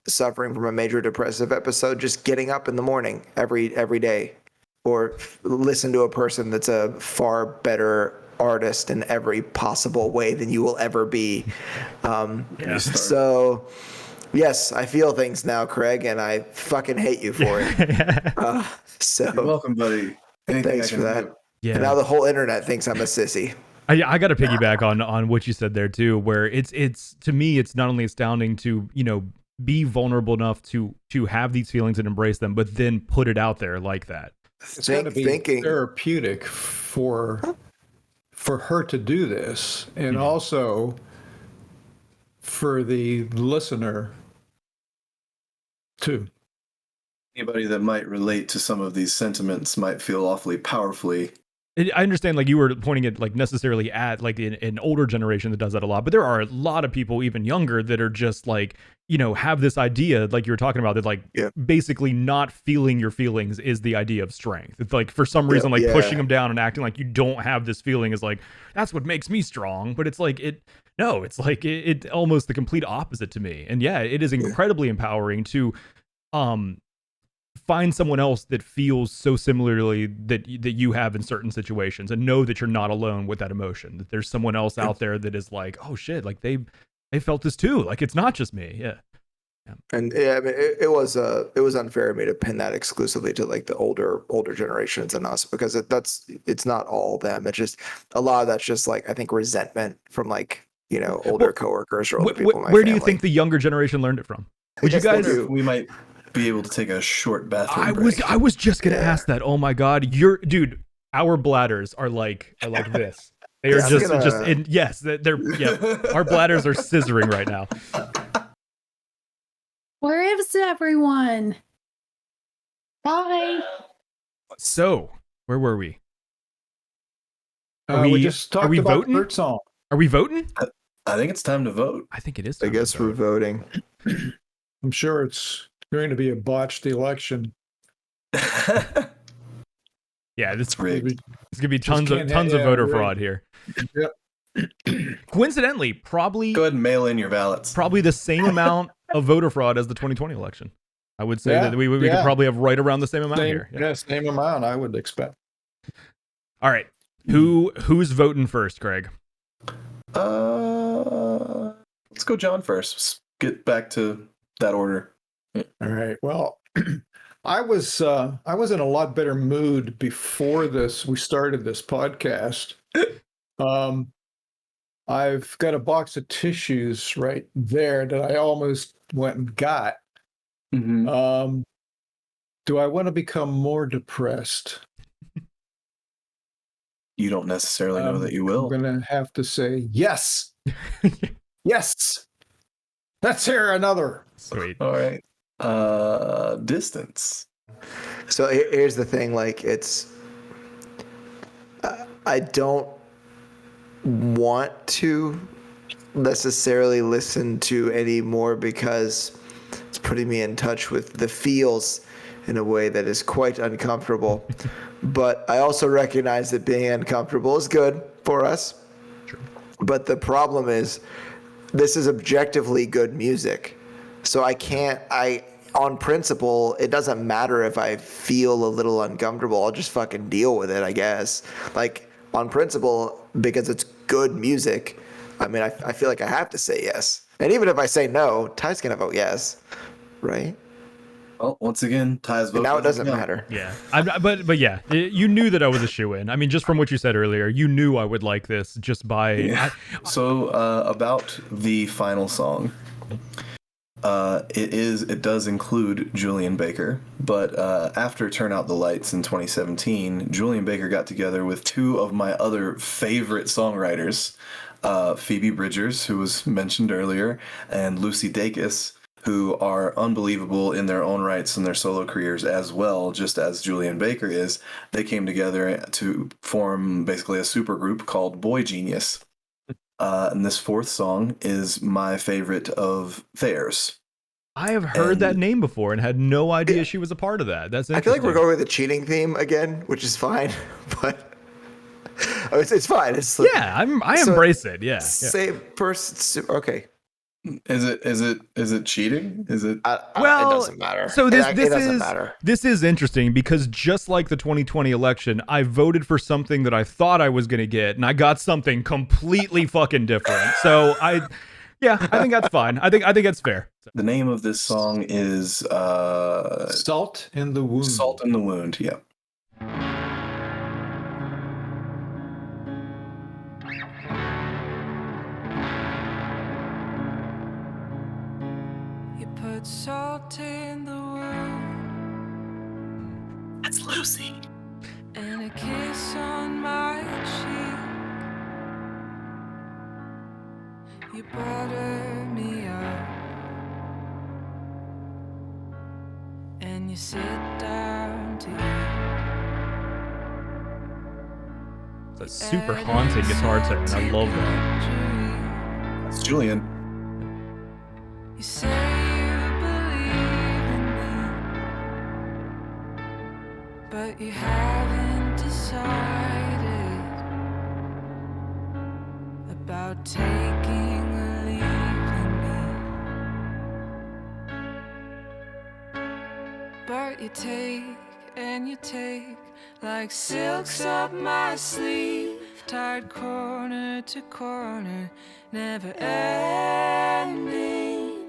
suffering from a major depressive episode, just getting up in the morning every day, or listen to a person that's a far better artist in every possible way than you will ever be. So yes, I feel things now, Craig, and I fucking hate you for it. So you're welcome, buddy. Thanks for that. Yeah. And now the whole internet thinks I'm a sissy. I got to piggyback on what you said there too, where it's to me, it's not only astounding to, you know, be vulnerable enough to have these feelings and embrace them, but then put it out there like that. It's got to be therapeutic for her to do this, and also for the listener too. Anybody that might relate to some of these sentiments might feel awfully powerfully. I understand, like, you were pointing it like necessarily at like an older generation that does that a lot, but there are a lot of people even younger that are just like, you know, have this idea like you were talking about that, like basically not feeling your feelings is the idea of strength. It's like, for some reason, like pushing them down and acting like you don't have this feeling is like, that's what makes me strong. But it's like, it's like it almost the complete opposite to me. And yeah, it is incredibly empowering to find someone else that feels so similarly that you have in certain situations, and know that you're not alone with that emotion, that there's someone else out there that is like, oh shit, like they felt this too, like it's not just me. And yeah, I mean, it was unfair of me to pin that exclusively to like the older generations and us, because it's not all them. It's just a lot of that's just like, I think, resentment from, like, you know, older coworkers or older people in my where family. Do you think the younger generation learned it from? Would you guys? We might be able to take a short bathroom break. I was just gonna ask that. Oh my god, dude, our bladders are like this. They are our bladders are scissoring right now. Where is everyone? Bye. So, where were we? We just talked about voting? the third song. Are we voting? I think it's time to vote. I think it is. I guess we're voting. I'm sure it's going to be a botched election. Yeah, this rigged. It's gonna be tons of voter fraud here. Yep. Coincidentally, probably go ahead and mail in your ballots. Probably the same amount of voter fraud as the 2020 election. I would say that we could probably have right around the same amount here. Yeah, same amount, I would expect. All right, who's voting first, Craig? Let's go John first. Let's get back to that order. All right. Well, I was in a lot better mood before we started this podcast. I've got a box of tissues right there that I almost went and got. Mm-hmm. Do I want to become more depressed? You don't necessarily know that you will. I'm going to have to say yes. Yes. Let's hear another. Sweet. All right. Distance. So here's the thing, like, it's I don't want to necessarily listen to anymore because it's putting me in touch with the feels in a way that is quite uncomfortable. But I also recognize that being uncomfortable is good for us. True. But the problem is, this is objectively good music. So on principle, it doesn't matter if I feel a little uncomfortable. I'll just fucking deal with it, I guess. Like, on principle, because it's good music, I mean, I feel like I have to say yes. And even if I say no, Ty's going to vote yes, right? Well, once again, Ty's vote. And now it doesn't matter. Yeah, but yeah, you knew that I was a shoo-in. I mean, just from what you said earlier, you knew I would like this just by. Yeah. So about the final song, it does include Julien Baker, but after Turn Out the Lights in 2017, Julien Baker got together with two of my other favorite songwriters, Phoebe Bridgers, who was mentioned earlier, and Lucy Dacus, who are unbelievable in their own rights and their solo careers as well, just as Julien Baker is. They came together to form basically a supergroup called boygenius. And this fourth song is my favorite of theirs. I have heard that name before and had no idea she was a part of that. That's interesting. I feel like we're going with the cheating theme again, which is fine, but it's fine. It's yeah, I embrace it. Yeah. Same person. Okay. Is it cheating? Is it? Well, it doesn't matter. So matter. This is interesting because just like the 2020 election, I voted for something that I thought I was going to get, and I got something completely fucking different. So I think that's fine. I think that's fair. The name of this song is Salt in the Wound. Salt in the Wound. Yeah. Salt in the wound. That's Lucy. And a kiss on my cheek. You butter me up. And you sit down to eat. It's a super haunting guitar tone. I love that. That's Julien. You say but you haven't decided about taking a leap in me. But you take and you take like silks up my sleeve, tied corner to corner, never ending,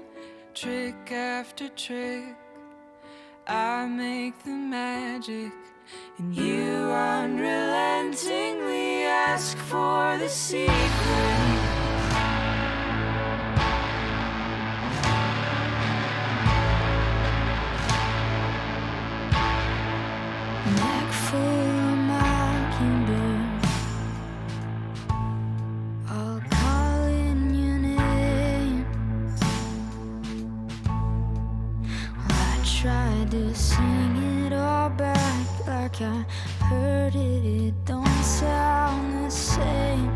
trick after trick. I make the magic, and you unrelentingly ask for the secret. Neck full of mockingbirds, all calling your name. Well, I tried to sing it all back like I heard it. It don't sound the same.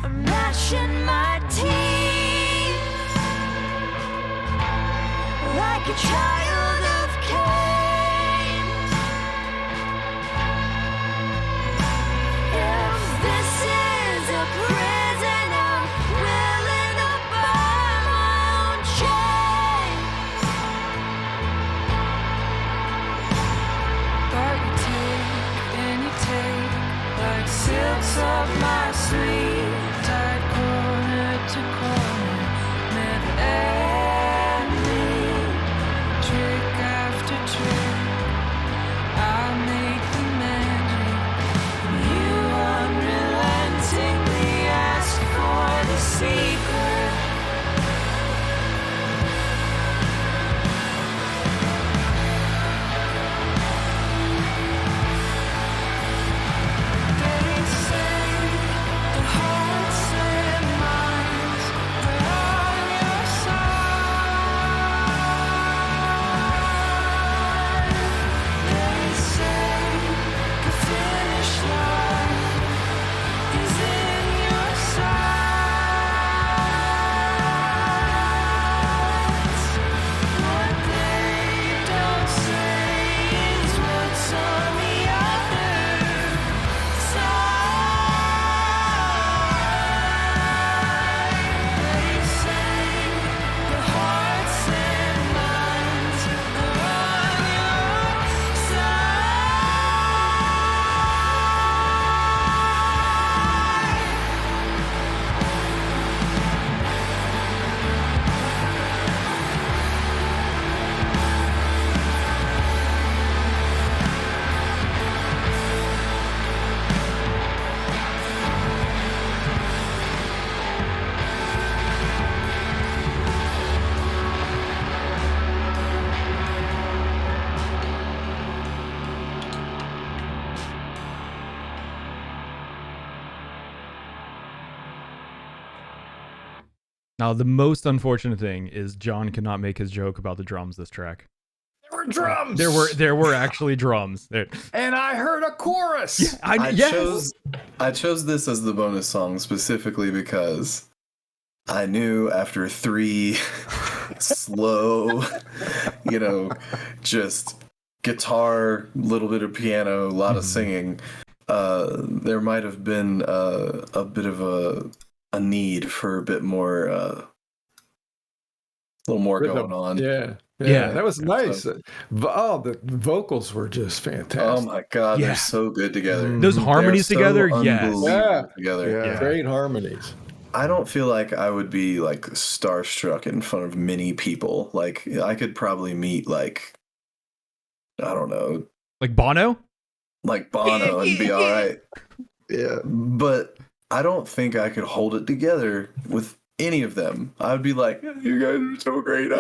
I'm gnashing my teeth like a child of Cain. If this is a prison, I'm willing to buy my own chain. But you take and you take like silks up my sleeve, tied corner to corner, never ending, trick after trick. I make the magic, and you unrelentingly ask for the secret. They say Now, the most unfortunate thing is John cannot make his joke about the drums this track. There were drums. There were actually drums. And I heard a chorus. Yeah, I chose this as the bonus song specifically because I knew after 3 slow, just guitar, little bit of piano, a lot of singing, there might have been a bit of a need for a bit more, a little more going on. Yeah, that was nice. The vocals were just fantastic. Oh my God, they're so good together. Those harmonies together, yes. Together. Yeah, great harmonies. I don't feel like I would be like starstruck in front of many people. Like I could probably meet like, I don't know, like Bono and be all right. Yeah. But I don't think I could hold it together with any of them. I would be like, you guys are so great.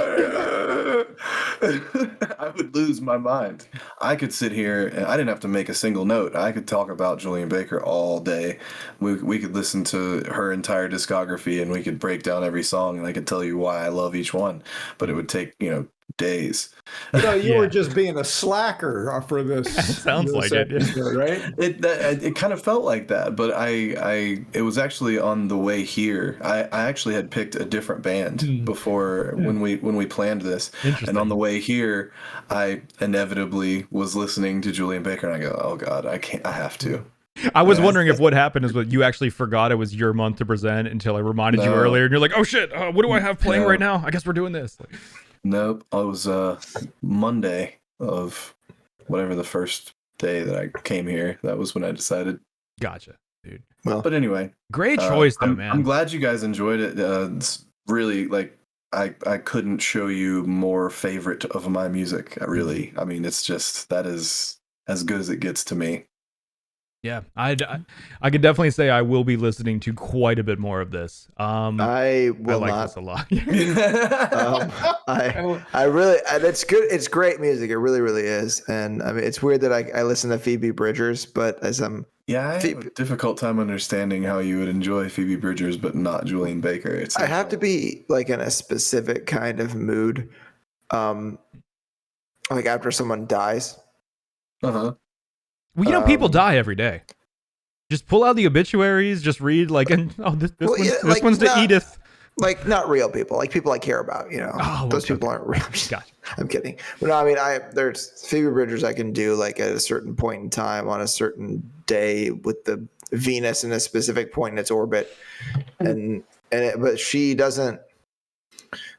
I would lose my mind. I could sit here and I didn't have to make a single note. I could talk about Julien Baker all day. We could listen to her entire discography and we could break down every song and I could tell you why I love each one. But it would take, days. You were just being a slacker for this. Sounds like episode, right? It kind of felt like that, but it was actually on the way here. I actually had picked a different band before when we planned this, and on the way here, I inevitably was listening to Julien Baker, and I go, "Oh God, I can't. I have to." I was wondering if what happened is what you actually forgot it was your month to present until I reminded you earlier, and you're like, "Oh shit, what do I have playing right now? I guess we're doing this." Nope. It was Monday of whatever the first day that I came here. That was when I decided. Gotcha, dude. Well, but anyway, great choice though, man. I'm glad you guys enjoyed it. It's really like I couldn't show you more favorite of my music. I mean, it's just that is as good as it gets to me. Yeah, I could definitely say I will be listening to quite a bit more of this. I will like not. this a lot. I really, and it's good. It's great music. It really, really is. And I mean, it's weird that I listen to Phoebe Bridgers, but as I'm I have a difficult time understanding how you would enjoy Phoebe Bridgers, but not Julien Baker. I have to be like in a specific kind of mood, like after someone dies. Well, people die every day. Just pull out the obituaries. Just read this one's to Edith. Like not real people, like people I care about. Those people aren't real. Gotcha. I'm kidding. But no, I mean, there's Phoebe Bridgers I can do like at a certain point in time on a certain day with the Venus in a specific point in its orbit, but she doesn't.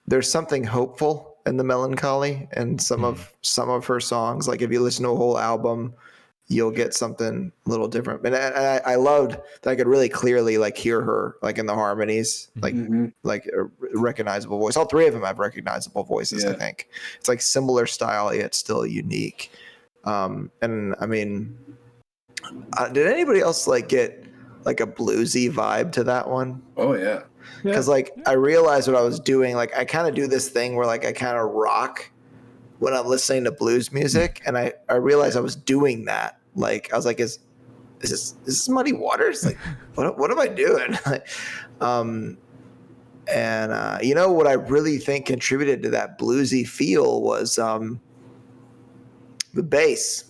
There's something hopeful in the melancholy and some of her songs. Like if you listen to a whole album, you'll get something a little different. And I loved that I could really clearly like hear her like in the harmonies, like a recognizable voice. All 3 of them have recognizable voices. I think it's like similar style yet still unique. And I mean, did anybody else like get like a bluesy vibe to that one? Oh yeah. Because like I realized what I was doing. Like I kind of do this thing where like I kind of rock when I'm listening to blues music, and I realized I was doing that. Like I was like, is this Muddy Waters? Like, what am I doing? And what I really think contributed to that bluesy feel was the bass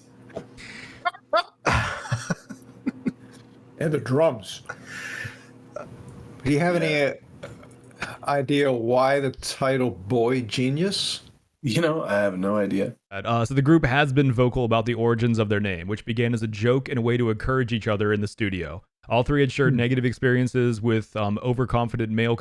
and the drums. Do you have any idea why the title Boy Genius? I have no idea. So the group has been vocal about the origins of their name, which began as a joke and a way to encourage each other in the studio. All 3 had shared negative experiences with overconfident male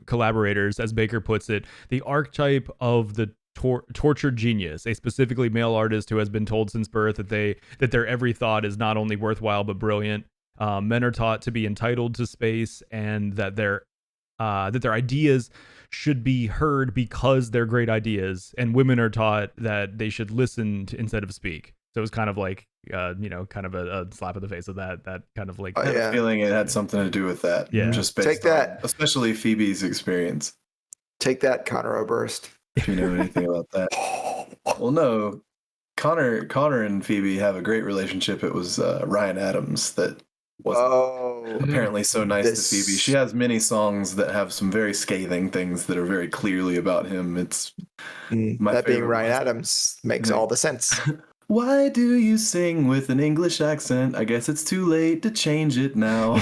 collaborators, as Baker puts it, the archetype of the tortured genius, a specifically male artist who has been told since birth that their every thought is not only worthwhile but brilliant. Men are taught to be entitled to space, and that their ideas should be heard because they're great ideas, and women are taught that they should listen instead of speak. So it was kind of like, kind of a slap in the face of that kind of like. I have a feeling it had something to do with that. Yeah. Just based on, especially Phoebe's experience. Take that, Connor Oberst. If you know anything about that. Well, no, Connor and Phoebe have a great relationship. It was Ryan Adams that wasn't apparently so nice This- to Phoebe. She has many songs that have some very scathing things that are very clearly about him. It's my that being favorite Ryan one. Adams makes Yeah. all the sense. Why do you sing with an English accent? I guess it's too late to change it now.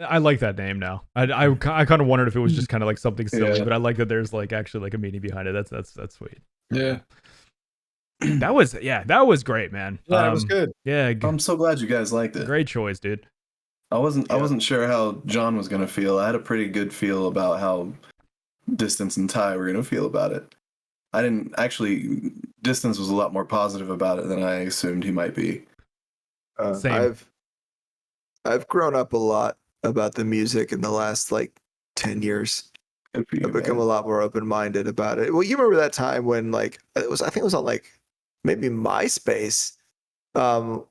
I like that name now. I kind of wondered if it was just kind of like something silly, Yeah. but I like that there's like actually like a meaning behind it. That's sweet. Yeah. That was great, man. Yeah, it was good. Yeah, I'm so glad you guys liked it. great choice, dude. I wasn't sure how John was gonna feel. I had a pretty good feel about how Distance and Ty were gonna feel about it. I didn't actually. Distance was a lot more positive about it than I assumed he might be. Same. I've grown up a lot about the music in the last like 10 years. Good for you, I've become man. a lot more open-minded about it. Well, you remember that time when like I think it was on like maybe MySpace,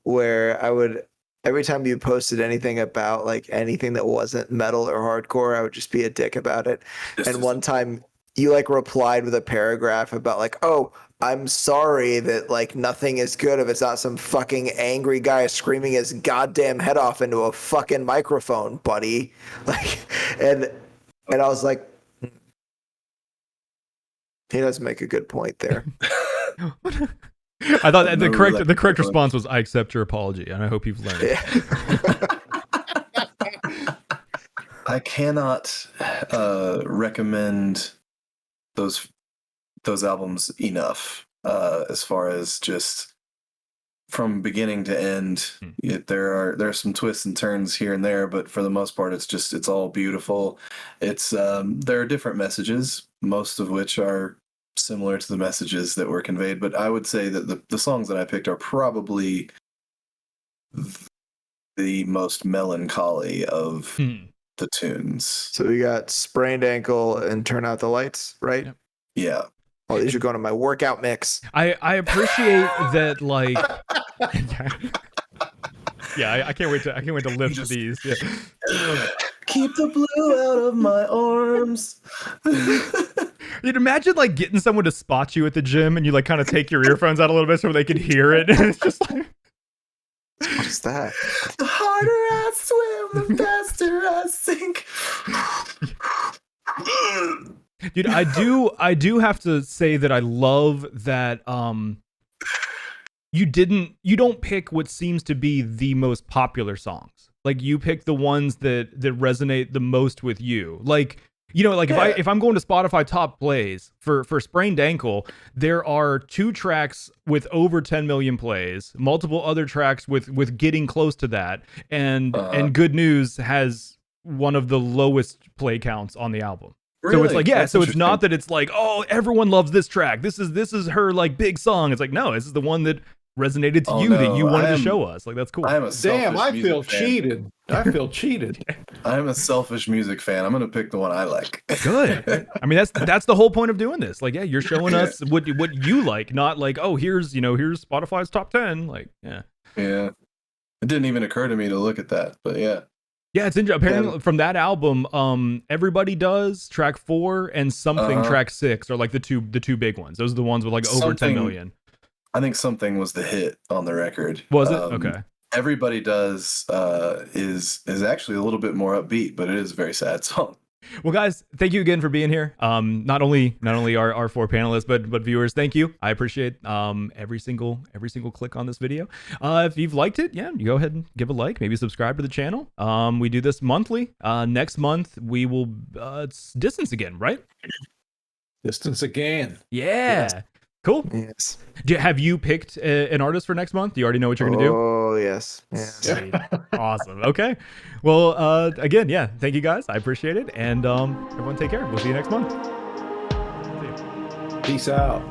where I would every time you posted anything about like anything that wasn't metal or hardcore, I would just be a dick about it. And one time you like replied with a paragraph about like, oh, I'm sorry that like nothing is good if it's not some fucking angry guy screaming his goddamn head off into a fucking microphone, buddy. Like, and I was like, he does make a good point there. I thought that the No, correct like- the correct response was I accept your apology, and I hope you've learned it. I cannot recommend those albums enough. As far as just from beginning to end, there are some twists and turns here and there, but for the most part, it's all beautiful. It's there are different messages, most of which are similar to the messages that were conveyed. But I would say that the songs that I picked are probably the most melancholy of the tunes. So we got Sprained Ankle and Turn Out the Lights, right? Yep. Yeah. Oh, these are going to my workout mix. I appreciate that, like, yeah, I can't wait to lift these. Yeah. Keep the blue out of my arms. You'd imagine like getting someone to spot you at the gym, and you like kind of take your earphones out a little bit so they can hear it. And it's just like, What's that? The harder I swim, the faster I sink. dude, I do have to say that I love that you don't pick what seems to be the most popular songs. Like you pick the ones that resonate the most with you. Like, you know, like if I'm going to Spotify top plays for Sprained Ankle, there are 2 tracks with over 10 million plays, multiple other tracks with getting close to that, and Good News has one of the lowest play counts on the album. Really? So it's like, yeah, That's so it's not interesting. that it's like, oh, everyone loves this track. This is her like big song. It's like, no, this is the one that resonated to Oh, you that no, you wanted I to am- show us. Like, that's cool. I am a Damn, selfish I music feel fan. cheated. I feel cheated. I am a selfish music fan. I'm gonna pick the one I like. Good. I mean, that's the whole point of doing this. Like, yeah, you're showing us what you like, not like, oh, here's Spotify's top 10. Like, yeah. Yeah. It didn't even occur to me to look at that, but yeah. Yeah, it's interesting. Apparently, from that album, Everybody Does track 4 and Something track 6 are like the two big ones. Those are the ones with like over 10 Something- million. I think Something was the hit on the record. Was it? Okay. Everybody Does is actually a little bit more upbeat, but it is a very sad song. Well, guys, thank you again for being here. Not only our 4 panelists, but viewers, thank you. I appreciate every single click on this video. If you've liked it, yeah, you go ahead and give a like, maybe subscribe to the channel. We do this monthly. Next month we will it's Distance again, right? Distance again. Yeah. Yes. Cool. Yes. Have you picked an artist for next month? Do you already know what you're gonna do? Oh, yes. Yes. Sweet. Awesome. Okay. Well, again, yeah. Thank you guys. I appreciate it. And everyone take care. We'll see you next month. See you. Peace out.